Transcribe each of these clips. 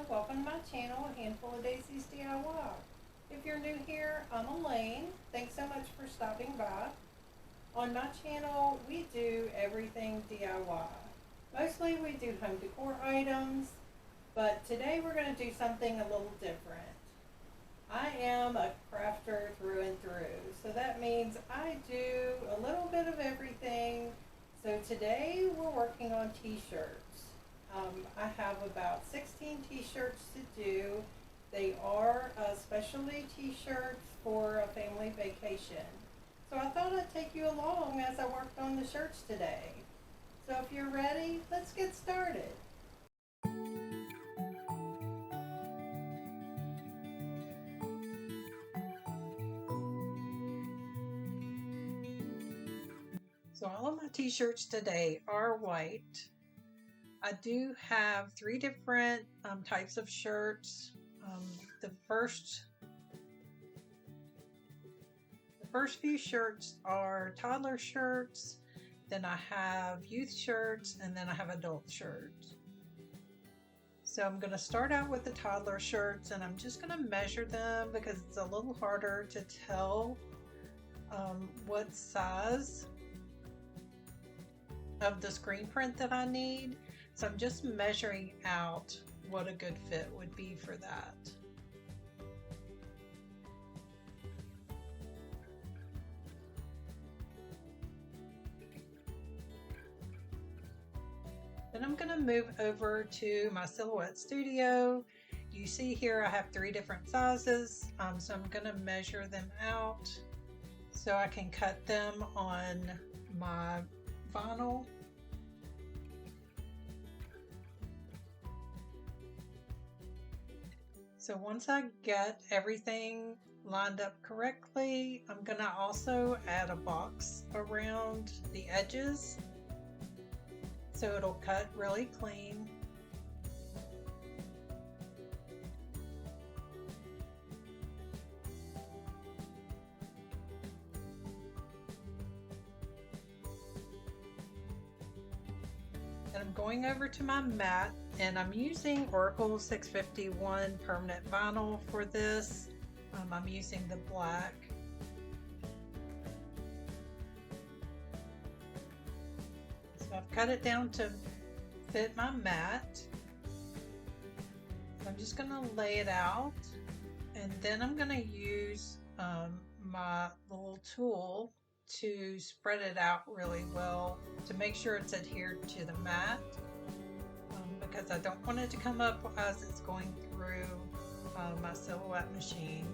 welcome to my channel, A Handful of Daisy's DIY. If you're new here, I'm Elaine. Thanks so much for stopping by. On my channel, we do everything DIY. Mostly we do home decor items, but today we're going to do something a little different. I am a crafter through and through, so that means I do a little bit of everything. So today we're working on t-shirts. I have about 16 t-shirts to do. They are specialty t-shirts for a family vacation. So I thought I'd take you along as I worked on the shirts today. So if you're ready, let's get started. So all of my t-shirts today are white. I do have three different types of shirts. The first few shirts are toddler shirts, then I have youth shirts, and then I have adult shirts. So I'm going to start out with the toddler shirts, and I'm just going to measure them because it's a little harder to tell what size of the screen print that I need. So I'm just measuring out what a good fit would be for that. Then I'm going to move over to my silhouette studio. You see here I have three different sizes, so I'm going to measure them out so I can cut them on my vinyl. So once I get everything lined up correctly, I'm going to also add a box around the edges so it'll cut really clean. And I'm going over to my mat, and I'm using Oracle 651 permanent vinyl for this. I'm using the black. So I've cut it down to fit my mat. So I'm just going to lay it out, and then I'm going to use my little tool to spread it out really well to make sure it's adhered to the mat, because I don't want it to come up as it's going through my silhouette machine.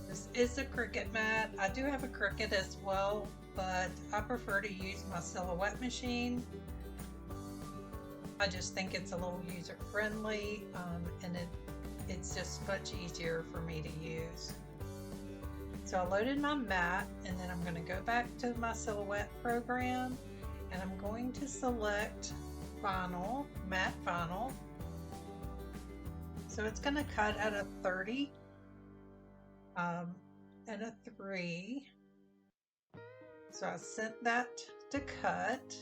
This is a Cricut mat. I do have a Cricut as well, but I prefer to use my silhouette machine. I just think it's a little user friendly, and it's just much easier for me to use. So I loaded my mat, and then I'm going to go back to my silhouette program, and I'm going to select vinyl, matte vinyl. So it's going to cut at a 30 and a 3. So I sent that to cut.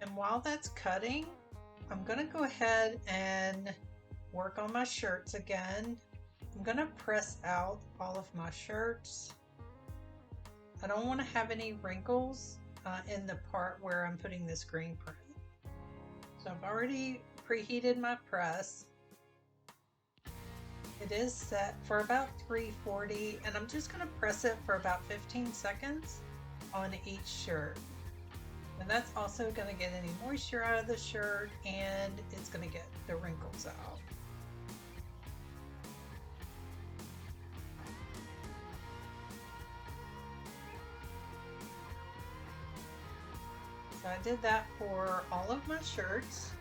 And while that's cutting, I'm going to go ahead and work on my shirts again. I'm going to press out all of my shirts. I don't want to have any wrinkles in the part where I'm putting the screen print. So I've already preheated my press. It is set for about 340, and I'm just going to press it for about 15 seconds on each shirt. And that's also going to get any moisture out of the shirt, and it's going to get the wrinkles out. So I did that for all of my shirts.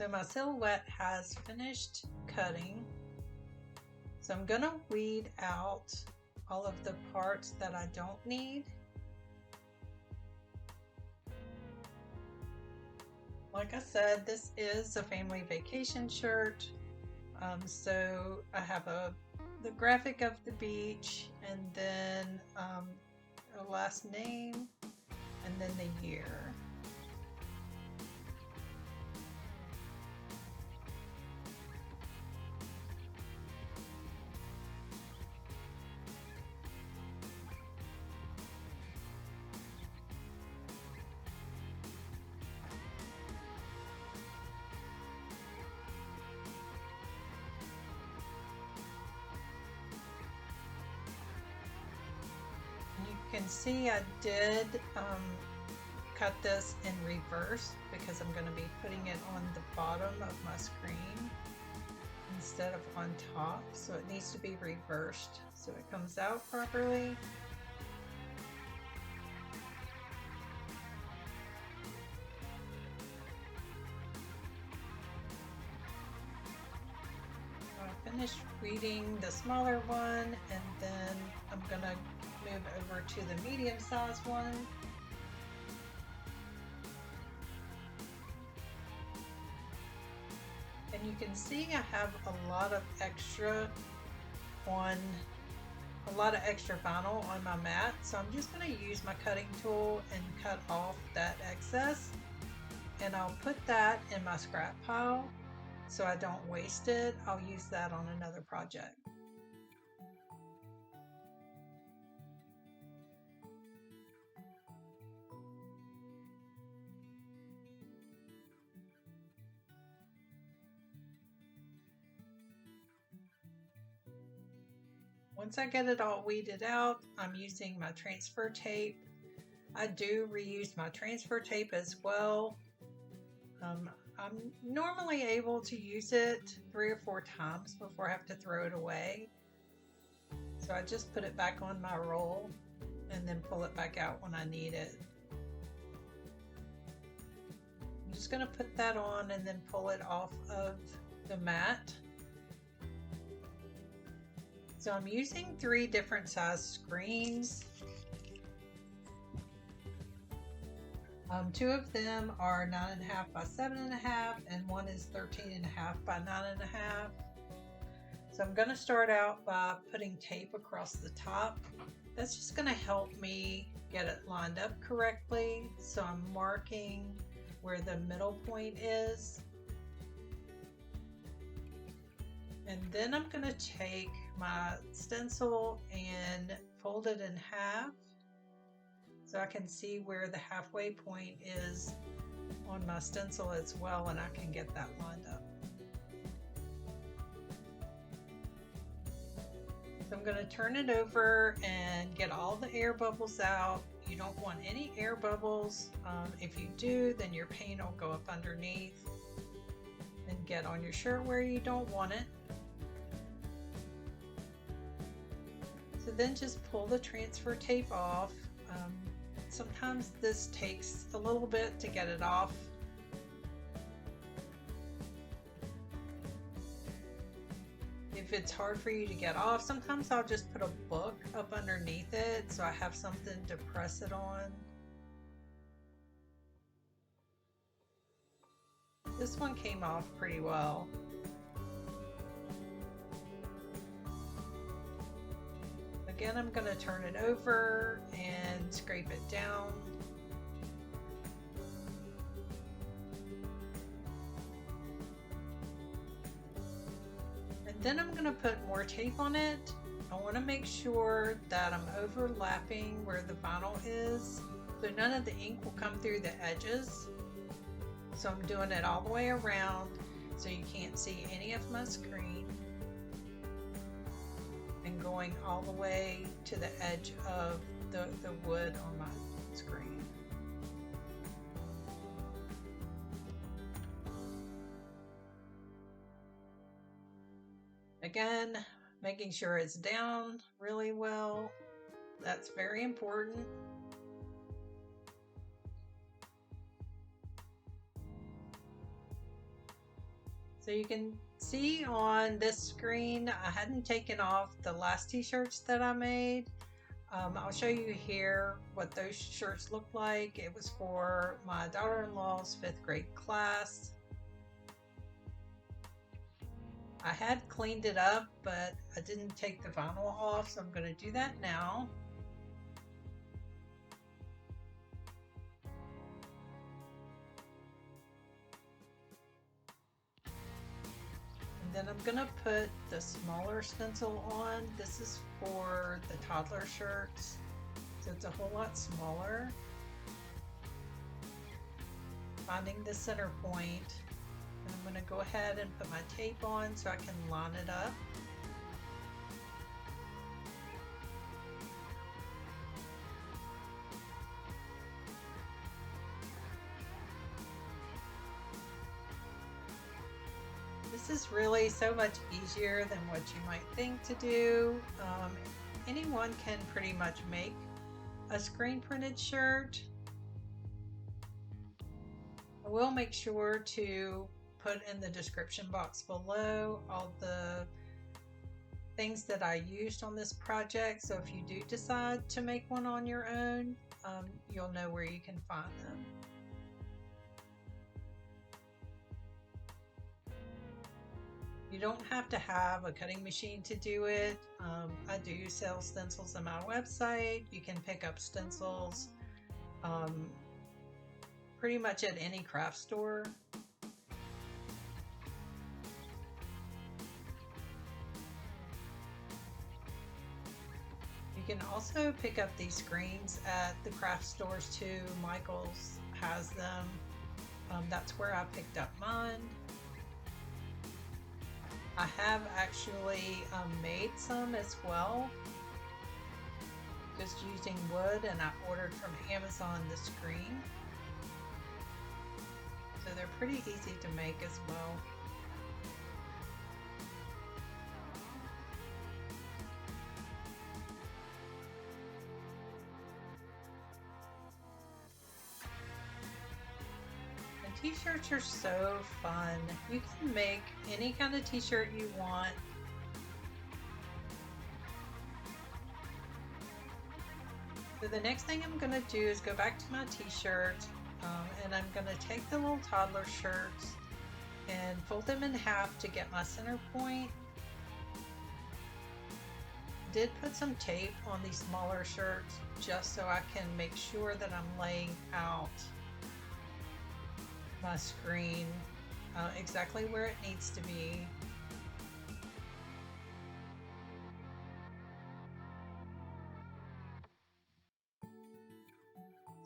So my silhouette has finished cutting. So I'm gonna weed out all of the parts that I don't need. Like I said, this is a family vacation shirt. So I have the graphic of the beach, and then a last name, and then the year. You can see I did cut this in reverse because I'm going to be putting it on the bottom of my screen instead of on top, so it needs to be reversed so it comes out properly. I finished weeding the smaller one, and then I'm going to move over to the medium-sized one. And you can see I have a lot of extra vinyl on my mat, so I'm just going to use my cutting tool and cut off that excess, and I'll put that in my scrap pile so I don't waste it. I'll use that on another project. Once I get it all weeded out, I'm using my transfer tape. I do reuse my transfer tape as well. I'm normally able to use it 3 or 4 times before I have to throw it away. So I just put it back on my roll and then pull it back out when I need it. I'm just going to put that on and then pull it off of the mat. So I'm using 3 different size screens. 2 of them are 9.5 by 7.5, and one is 13.5 by 9.5. So I'm going to start out by putting tape across the top. That's just going to help me get it lined up correctly. So I'm marking where the middle point is. And then I'm going to take my stencil and fold it in half so I can see where the halfway point is on my stencil as well, and I can get that lined up. So I'm going to turn it over and get all the air bubbles out. You don't want any air bubbles. If you do, then your paint will go up underneath and get on your shirt where you don't want it. So then just pull the transfer tape off. Sometimes this takes a little bit to get it off. If it's hard for you to get off, sometimes I'll just put a book up underneath it so I have something to press it on. This one came off pretty well. Again, I'm going to turn it over and scrape it down. And then I'm going to put more tape on it. I want to make sure that I'm overlapping where the vinyl is, so none of the ink will come through the edges. So I'm doing it all the way around so you can't see any of my screen, and going all the way to the edge of the wood on my screen. Again, making sure it's down really well. That's very important. So you can see on this screen, I hadn't taken off the last t-shirts that I made. I'll show you here what those shirts look like. It was for my daughter-in-law's 5th grade class. I had cleaned it up, but I didn't take the vinyl off, so I'm going to do that now. And then I'm going to put the smaller stencil on. This is for the toddler shirts, so it's a whole lot smaller. Finding the center point. And I'm going to go ahead and put my tape on so I can line it up. This is really so much easier than what you might think to do. Anyone can pretty much make a screen printed shirt. I will make sure to put in the description box below all the things that I used on this project, so if you do decide to make one on your own, you'll know where you can find them. You don't have to have a cutting machine to do it. I do sell stencils on my website. You can pick up stencils pretty much at any craft store. You can also pick up these screens at the craft stores too. Michael's has them. That's where I picked up mine. I have actually made some as well, just using wood, and I ordered from Amazon the screen. So they're pretty easy to make as well. T-shirts are so fun. You can make any kind of t-shirt you want. So the next thing I'm going to do is go back to my t-shirt, and I'm going to take the little toddler shirts and fold them in half to get my center point. Did put some tape on these smaller shirts just so I can make sure that I'm laying out my screen exactly where it needs to be.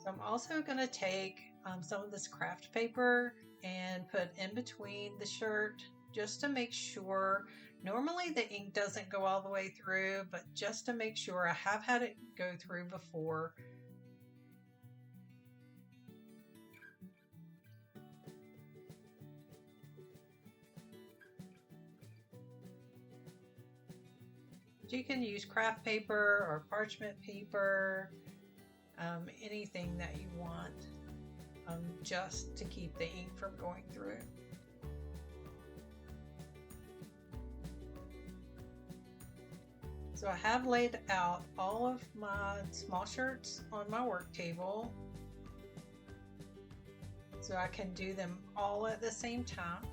So I'm also going to take some of this craft paper and put in between the shirt just to make sure. Normally the ink doesn't go all the way through, but just to make sure, I have had it go through before. You can use craft paper or parchment paper, anything that you want, just to keep the ink from going through. So I have laid out all of my small shirts on my work table, so I can do them all at the same time.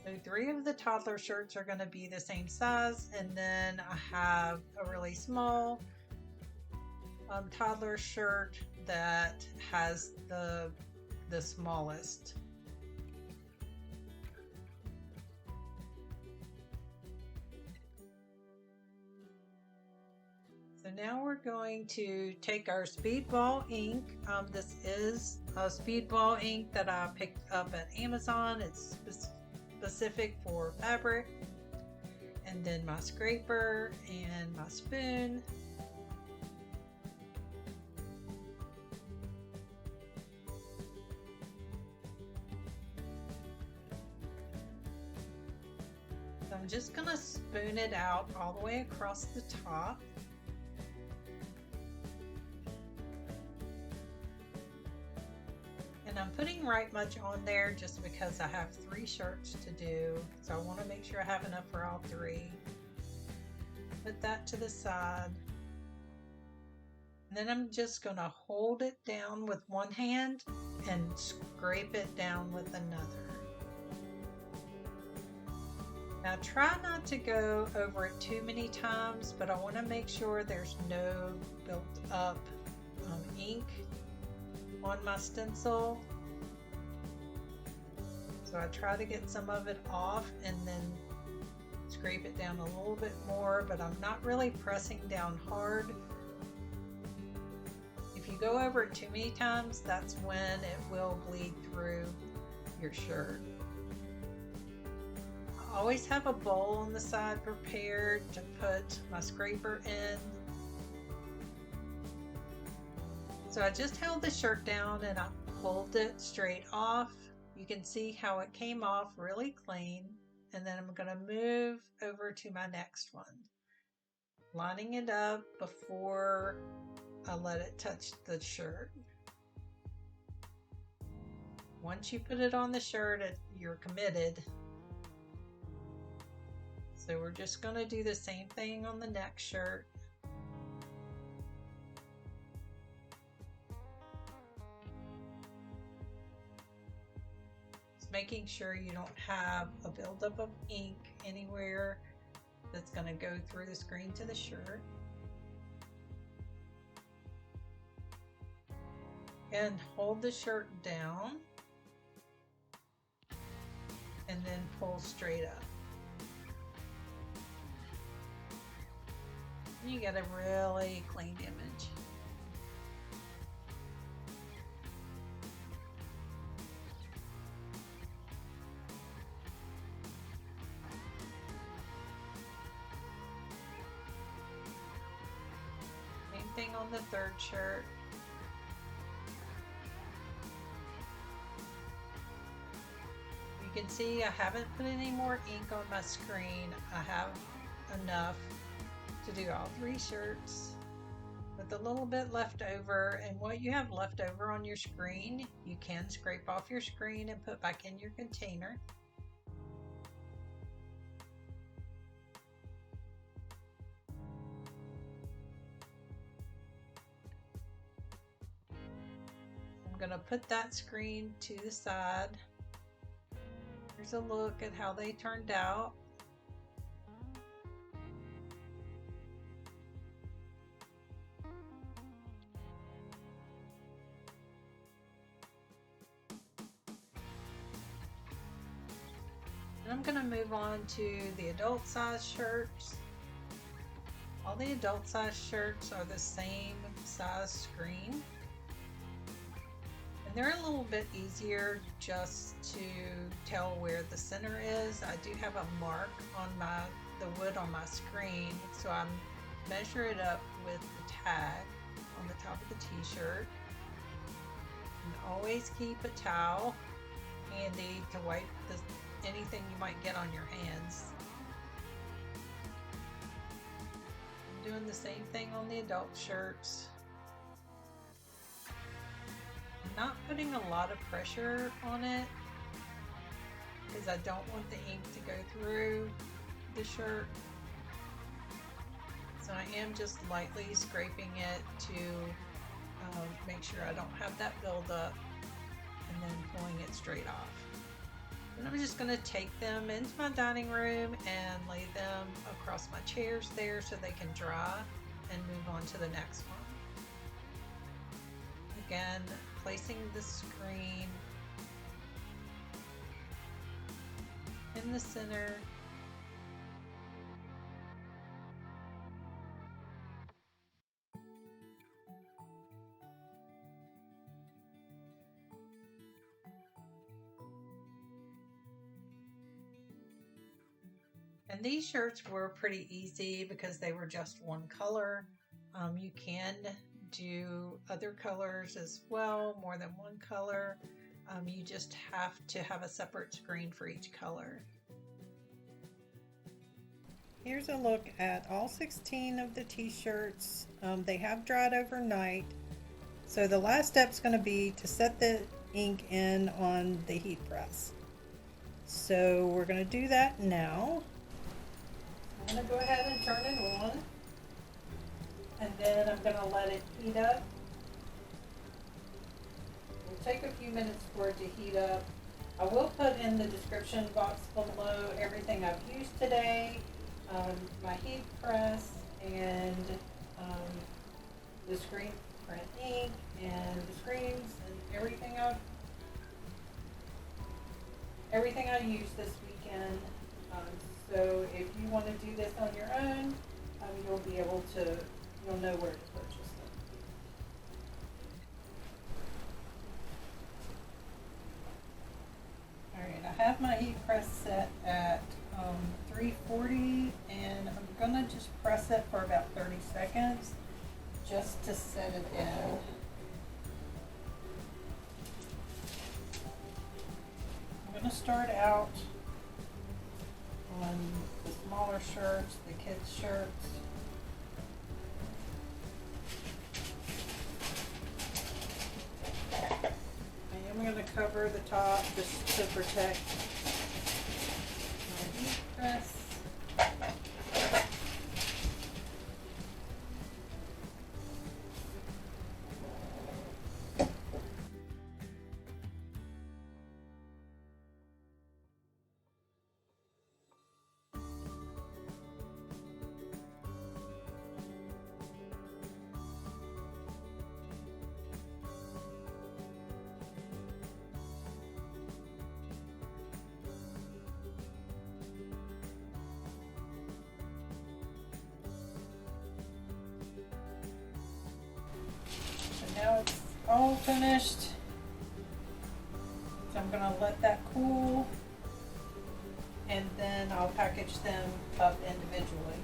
So 3 of the toddler shirts are going to be the same size, and then I have a really small toddler shirt that has the smallest. So now we're going to take our Speedball ink. This is a Speedball ink that I picked up at Amazon. It's specific for fabric. And then my scraper and my spoon. So I'm just going to spoon it out all the way across the top. And I'm putting right much on there just because I have 3 shirts to do, so I want to make sure I have enough for all 3. Put that to the side. And then I'm just going to hold it down with one hand and scrape it down with another. Now try not to go over it too many times, but I want to make sure there's no built up ink on my stencil. So I try to get some of it off and then scrape it down a little bit more, but I'm not really pressing down hard. If you go over it too many times, that's when it will bleed through your shirt. I always have a bowl on the side prepared to put my scraper in. So I just held the shirt down and I pulled it straight off. You can see how it came off really clean. And then I'm going to move over to my next one, lining it up before I let it touch the shirt. Once you put it on the shirt, you're committed. So we're just going to do the same thing on the next shirt. Just making sure you don't have a buildup of ink anywhere that's going to go through the screen to the shirt. And hold the shirt down and then pull straight up. You get a really clean image. Same thing on the third shirt. You can see I haven't put any more ink on my screen. I have enough to do all 3 shirts with a little bit left over, and what you have left over on your screen you can scrape off your screen and put back in your container. I'm going to put that screen to the side. Here's a look at how they turned out. And I'm going to move on to the adult size shirts. All the adult size shirts are the same size screen. And they're a little bit easier just to tell where the center is. I do have a mark on the wood on my screen, so I measure it up with the tag on the top of the t-shirt. And always keep a towel handy to wipe anything you might get on your hands. I'm doing the same thing on the adult shirts. I'm not putting a lot of pressure on it because I don't want the ink to go through the shirt. So I am just lightly scraping it to make sure I don't have that buildup, and then pulling it straight off. And I'm just going to take them into my dining room and lay them across my chairs there so they can dry and move on to the next one. Again, placing the screen in the center. And these shirts were pretty easy because they were just one color. You can do other colors as well, more than one color. You just have to have a separate screen for each color. Here's a look at all 16 of the t-shirts. They have dried overnight. So the last step is going to be to set the ink in on the heat press. So we're going to do that now. I'm going to go ahead and turn it on, and then I'm going to let it heat up. It'll take a few minutes for it to heat up. I will put in the description box below everything I've used today, my heat press, and the screen print ink, and the screens, and everything I used this weekend. So if you want to do this on your own, you'll know where to purchase them. Alright, I have my heat press set at 340, and I'm gonna just press it for about 30 seconds just to set it in. I'm gonna start out on the smaller shirts, the kids' shirts. I am going to cover the top just to protect my heat press. Now it's all finished, so I'm going to let that cool, and then I'll package them up individually.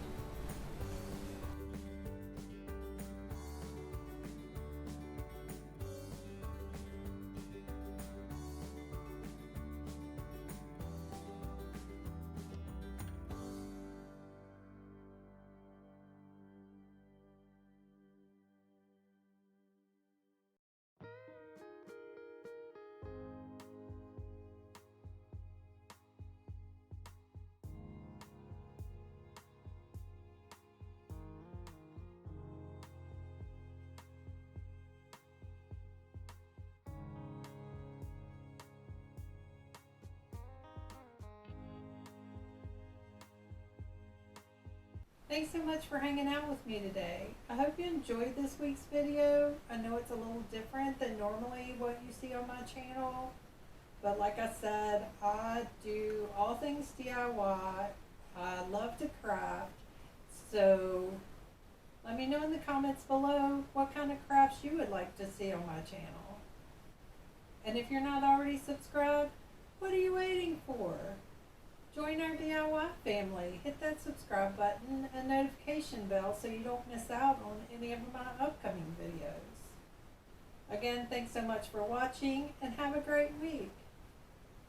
Thanks so much for hanging out with me today. I hope you enjoyed this week's video. I know it's a little different than normally what you see on my channel, but like I said, I do all things DIY. I love to craft, so let me know in the comments below what kind of crafts you would like to see on my channel. And if you're not already subscribed, what are you waiting for? Join our DIY family. Hit that subscribe button and notification bell so you don't miss out on any of my upcoming videos. Again, thanks so much for watching, and have a great week.